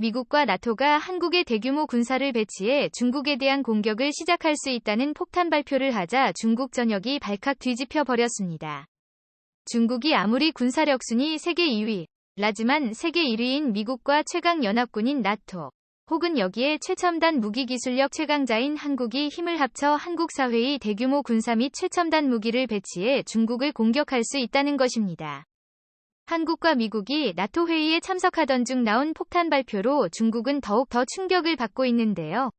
미국과 나토가 한국에 대규모 군사를 배치해 중국에 대한 공격을 시작할 수 있다는 폭탄 발표를 하자 중국 전역이 발칵 뒤집혀 버렸습니다. 중국이 아무리 군사력 순위 세계 2위, 라지만 세계 1위인 미국과 최강 연합군인 나토, 혹은 여기에 최첨단 무기기술력 최강자인 한국이 힘을 합쳐 한국 사회의 대규모 군사 및 최첨단 무기를 배치해 중국을 공격할 수 있다는 것입니다. 한국과 미국이 나토 회의에 참석하던 중 나온 폭탄 발표로 중국은 더욱 더 충격을 받고 있는데요.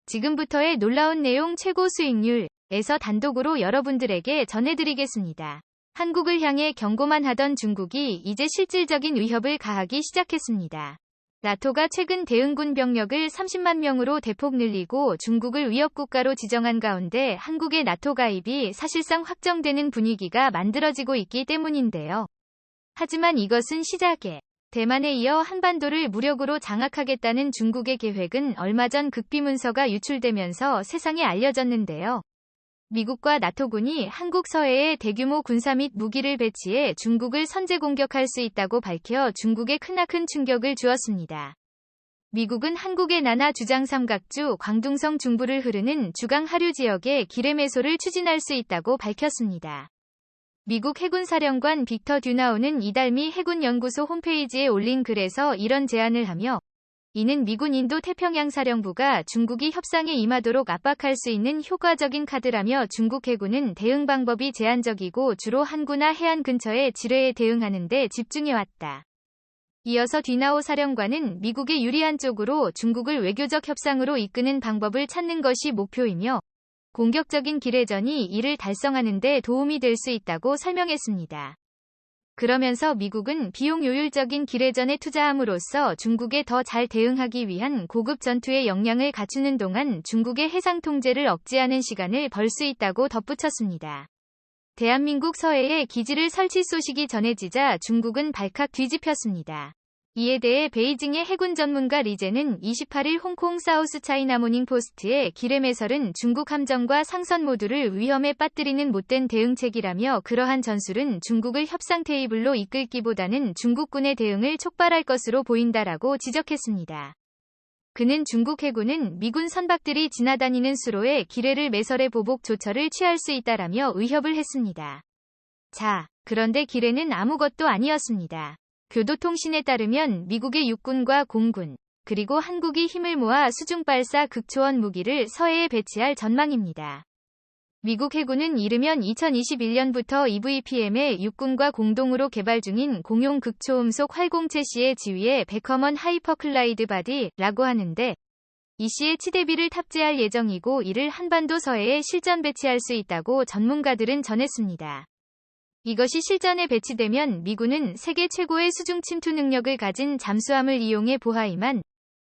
지금부터의 놀라운 내용 최고 수익률에서 단독으로 여러분들에게 전해드리겠습니다. 한국을 향해 경고만 하던 중국이 이제 실질적인 위협을 가하기 시작했습니다. 나토가 최근 대응군 병력을 30만 명으로 대폭 늘리고 중국을 위협국가로 지정한 가운데 한국의 나토 가입이 사실상 확정되는 분위기가 만들어지고 있기 때문인데요. 하지만 이것은 시작에 대만에 이어 한반도를 무력으로 장악하겠다는 중국의 계획은 얼마 전 극비문서가 유출되면서 세상에 알려졌는데요. 미국과 나토군이 한국 서해에 대규모 군사 및 무기를 배치해 중국을 선제 공격할 수 있다고 밝혀 중국에 크나큰 충격을 주었습니다. 미국은 한국의 나나 주장 삼각주 광둥성 중부를 흐르는 주강 하류 지역에 기뢰 매소를 추진할 수 있다고 밝혔습니다. 미국 해군사령관 빅터 듀나우는 이달 미 해군연구소 홈페이지에 올린 글에서 이런 제안을 하며 이는 미군 인도 태평양 사령부가 중국이 협상에 임하도록 압박할 수 있는 효과적인 카드라며 중국 해군은 대응 방법이 제한적이고 주로 항구나 해안 근처의 지뢰에 대응하는 데 집중해왔다. 이어서 듀나우 사령관은 미국에 유리한 쪽으로 중국을 외교적 협상으로 이끄는 방법을 찾는 것이 목표이며 공격적인 기뢰전이 이를 달성하는 데 도움이 될 수 있다고 설명했습니다. 그러면서 미국은 비용 요율적인 기뢰전에 투자함으로써 중국에 더 잘 대응하기 위한 고급 전투의 역량을 갖추는 동안 중국의 해상 통제를 억제하는 시간을 벌 수 있다고 덧붙였습니다. 대한민국 서해에 기지를 설치 소식이 전해지자 중국은 발칵 뒤집혔습니다. 이에 대해 베이징의 해군 전문가 리제는 28일 홍콩 사우스 차이나 모닝 포스트에 기뢰 매설은 중국 함정과 상선 모두를 위험에 빠뜨리는 못된 대응책이라며 그러한 전술은 중국을 협상 테이블로 이끌기보다는 중국군의 대응을 촉발할 것으로 보인다라고 지적했습니다. 그는 중국 해군은 미군 선박들이 지나다니는 수로에 기뢰를 매설해 보복 조처를 취할 수 있다라며 의협을 했습니다. 자, 그런데 기뢰는 아무것도 아니었습니다. 교도통신에 따르면 미국의 육군과 공군, 그리고 한국이 힘을 모아 수중발사 극초원 무기를 서해에 배치할 전망입니다. 미국 해군은 이르면 2021년부터 EVPM의 육군과 공동으로 개발 중인 공용 극초음속 활공체 C의 지위에 베커먼 하이퍼클라이드 바디라고 하는데 이 C의 치대비를 탑재할 예정이고 이를 한반도 서해에 실전 배치할 수 있다고 전문가들은 전했습니다. 이것이 실전에 배치되면 미군은 세계 최고의 수중 침투 능력을 가진 잠수함을 이용해 보하이만,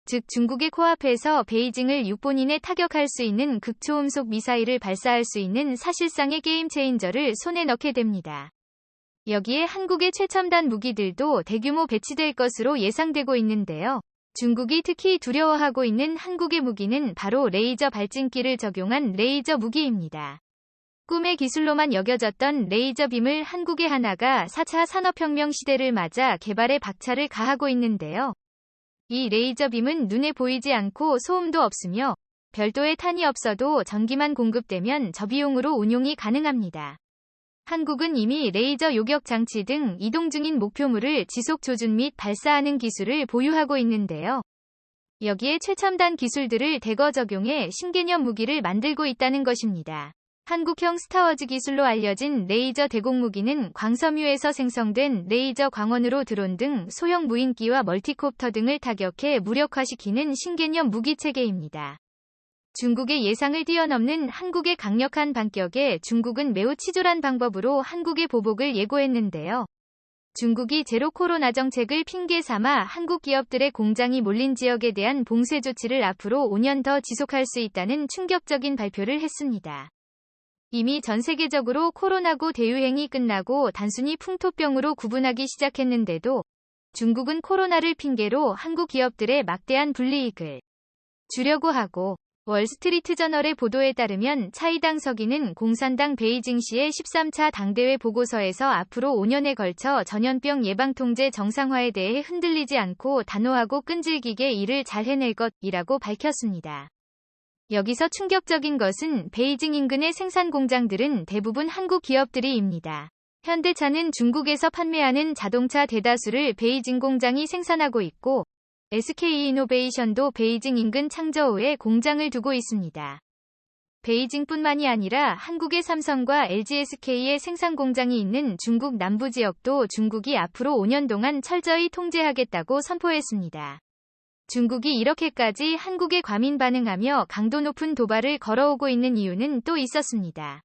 즉 중국의 코앞에서 베이징을 6분 이내 타격할 수 있는 극초음속 미사일을 발사할 수 있는 사실상의 게임 체인저를 손에 넣게 됩니다. 여기에 한국의 최첨단 무기들도 대규모 배치될 것으로 예상되고 있는데요. 중국이 특히 두려워하고 있는 한국의 무기는 바로 레이저 발진기를 적용한 레이저 무기입니다. 꿈의 기술로만 여겨졌던 레이저 빔을 한국의 하나가 4차 산업혁명 시대를 맞아 개발에 박차를 가하고 있는데요. 이 레이저 빔은 눈에 보이지 않고 소음도 없으며 별도의 탄이 없어도 전기만 공급되면 저비용으로 운용이 가능합니다. 한국은 이미 레이저 요격 장치 등 이동 중인 목표물을 지속 조준 및 발사하는 기술을 보유하고 있는데요. 여기에 최첨단 기술들을 대거 적용해 신개념 무기를 만들고 있다는 것입니다. 한국형 스타워즈 기술로 알려진 레이저 대공무기는 광섬유에서 생성된 레이저 광원으로 드론 등 소형 무인기와 멀티콥터 등을 타격해 무력화시키는 신개념 무기체계입니다. 중국의 예상을 뛰어넘는 한국의 강력한 반격에 중국은 매우 치졸한 방법으로 한국의 보복을 예고했는데요. 중국이 제로 코로나 정책을 핑계 삼아 한국 기업들의 공장이 몰린 지역에 대한 봉쇄 조치를 앞으로 5년 더 지속할 수 있다는 충격적인 발표를 했습니다. 이미 전 세계적으로 코로나19 대유행이 끝나고 단순히 풍토병으로 구분하기 시작했는데도 중국은 코로나를 핑계로 한국 기업들의 막대한 불이익을 주려고 하고 월스트리트저널의 보도에 따르면 차이당 서기는 공산당 베이징시의 13차 당대회 보고서에서 앞으로 5년에 걸쳐 전염병 예방통제 정상화에 대해 흔들리지 않고 단호하고 끈질기게 일을 잘 해낼 것이라고 밝혔습니다. 여기서 충격적인 것은 베이징 인근의 생산 공장들은 대부분 한국 기업들이입니다. 현대차는 중국에서 판매하는 자동차 대다수를 베이징 공장이 생산하고 있고 SK이노베이션도 베이징 인근 창저우에 공장을 두고 있습니다. 베이징뿐만이 아니라 한국의 삼성과 LGSK의 생산 공장이 있는 중국 남부 지역도 중국이 앞으로 5년 동안 철저히 통제하겠다고 선포했습니다. 중국이 이렇게까지 한국에 과민 반응하며 강도 높은 도발을 걸어오고 있는 이유는 또 있었습니다.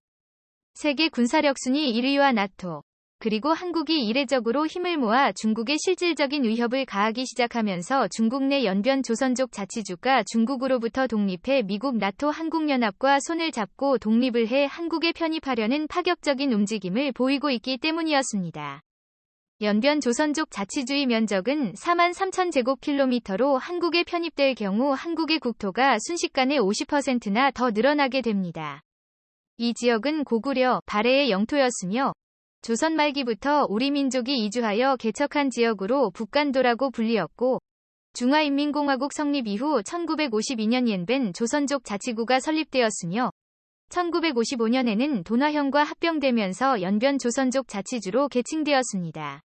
세계 군사력 순위 1위와 나토, 그리고 한국이 이례적으로 힘을 모아 중국에 실질적인 위협을 가하기 시작하면서 중국 내 연변 조선족 자치주가 중국으로부터 독립해 미국 나토 한국연합과 손을 잡고 독립을 해 한국에 편입하려는 파격적인 움직임을 보이고 있기 때문이었습니다. 연변 조선족 자치주의 면적은 43,000제곱킬로미터로 한국에 편입될 경우 한국의 국토가 순식간에 50%나 더 늘어나게 됩니다. 이 지역은 고구려, 발해의 영토였으며 조선 말기부터 우리 민족이 이주하여 개척한 지역으로 북간도라고 불리었고 중화인민공화국 성립 이후 1952년 옌벤 조선족 자치구가 설립되었으며 1955년에는 돈화현과 합병되면서 연변 조선족 자치주로 개칭되었습니다.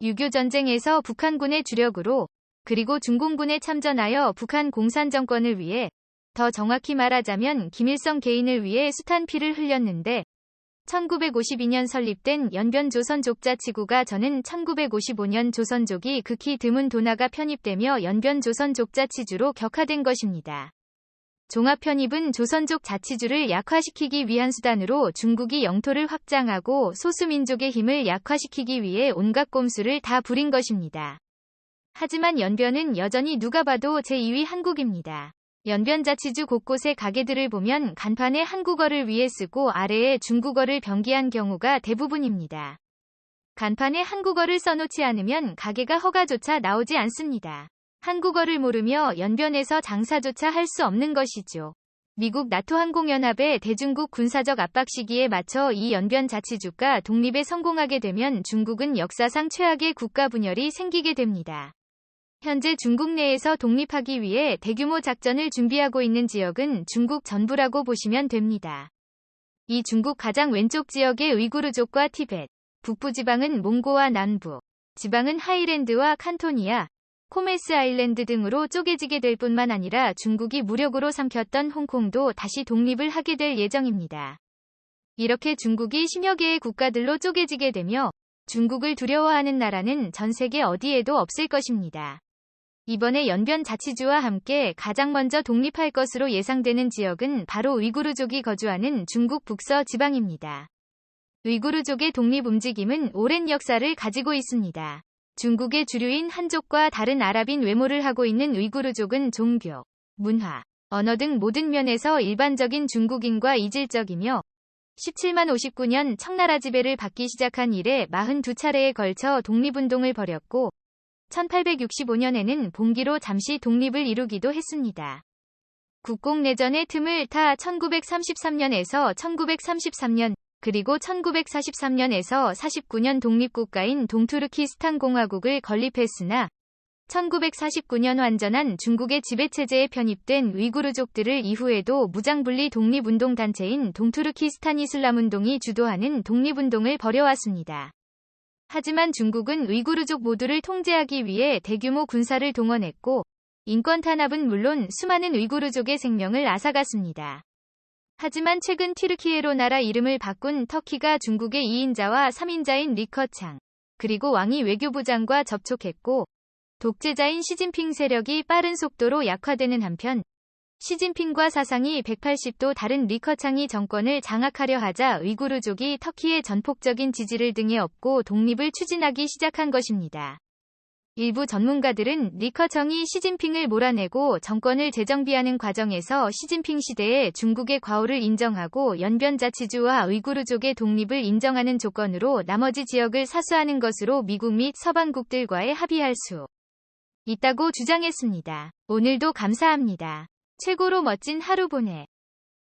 6.25 전쟁에서 북한군의 주력으로 그리고 중공군에 참전하여 북한 공산정권을 위해 더 정확히 말하자면 김일성 개인을 위해 숱한 피를 흘렸는데 1952년 설립된 연변 조선족 자치구가 저는 1955년 조선족이 극히 드문 돈화가 편입되며 연변 조선족 자치주로 격화된 것입니다. 종합 편입은 조선족 자치주를 약화시키기 위한 수단으로 중국이 영토를 확장하고 소수민족의 힘을 약화시키기 위해 온갖 꼼수를 다 부린 것입니다. 하지만 연변은 여전히 누가 봐도 제2위 한국입니다. 연변 자치주 곳곳의 가게들을 보면 간판에 한국어를 위에 쓰고 아래에 중국어를 병기한 경우가 대부분입니다. 간판에 한국어를 써놓지 않으면 가게가 허가조차 나오지 않습니다. 한국어를 모르며 연변에서 장사조차 할 수 없는 것이죠. 미국 나토 항공연합의 대중국 군사적 압박 시기에 맞춰 이 연변 자치주가 독립에 성공하게 되면 중국은 역사상 최악의 국가 분열이 생기게 됩니다. 현재 중국 내에서 독립하기 위해 대규모 작전을 준비하고 있는 지역은 중국 전부라고 보시면 됩니다. 이 중국 가장 왼쪽 지역의 우이구르족과 티벳, 북부 지방은 몽고와 남부 지방은 하이랜드와 칸토니아, 코메스 아일랜드 등으로 쪼개지게 될 뿐만 아니라 중국이 무력으로 삼켰던 홍콩도 다시 독립을 하게 될 예정입니다. 이렇게 중국이 10여 개의 국가들로 쪼개지게 되며 중국을 두려워하는 나라는 전 세계 어디에도 없을 것입니다. 이번에 연변 자치주와 함께 가장 먼저 독립할 것으로 예상되는 지역은 바로 우이구르족이 거주하는 중국 북서 지방입니다. 우이구르족의 독립 움직임은 오랜 역사를 가지고 있습니다. 중국의 주류인 한족과 다른 아랍인 외모를 하고 있는 우이구르족은 종교, 문화, 언어 등 모든 면에서 일반적인 중국인과 이질적이며 17만 59년 청나라 지배를 받기 시작한 이래 42차례에 걸쳐 독립운동을 벌였고 1865년에는 봉기로 잠시 독립을 이루기도 했습니다. 국공내전의 틈을 타 1933년에서 1933년 그리고 1943년에서 49년 독립국가인 동투르키스탄 공화국을 건립했으나 1949년 완전한 중국의 지배체제에 편입된 우이구르족들을 이후에도 무장분리 독립운동단체인 동투르키스탄 이슬람운동이 주도하는 독립운동을 벌여왔습니다. 하지만 중국은 우이구르족 모두를 통제하기 위해 대규모 군사를 동원했고 인권 탄압은 물론 수많은 우이구르족의 생명을 앗아갔습니다. 하지만 최근 튀르키예로 나라 이름을 바꾼 터키가 중국의 2인자와 3인자인 리커창 그리고 왕이 외교부장과 접촉했고 독재자인 시진핑 세력이 빠른 속도로 약화되는 한편 시진핑과 사상이 180도 다른 리커창이 정권을 장악하려 하자 우이구르족이 터키의 전폭적인 지지를 등에 업고 독립을 추진하기 시작한 것입니다. 일부 전문가들은 리커청이 시진핑을 몰아내고 정권을 재정비하는 과정에서 시진핑 시대에 중국의 과오를 인정하고 연변 자치주와 우이구르족의 독립을 인정하는 조건으로 나머지 지역을 사수하는 것으로 미국 및 서방국들과의 합의할 수 있다고 주장했습니다. 오늘도 감사합니다. 최고로 멋진 하루 보내.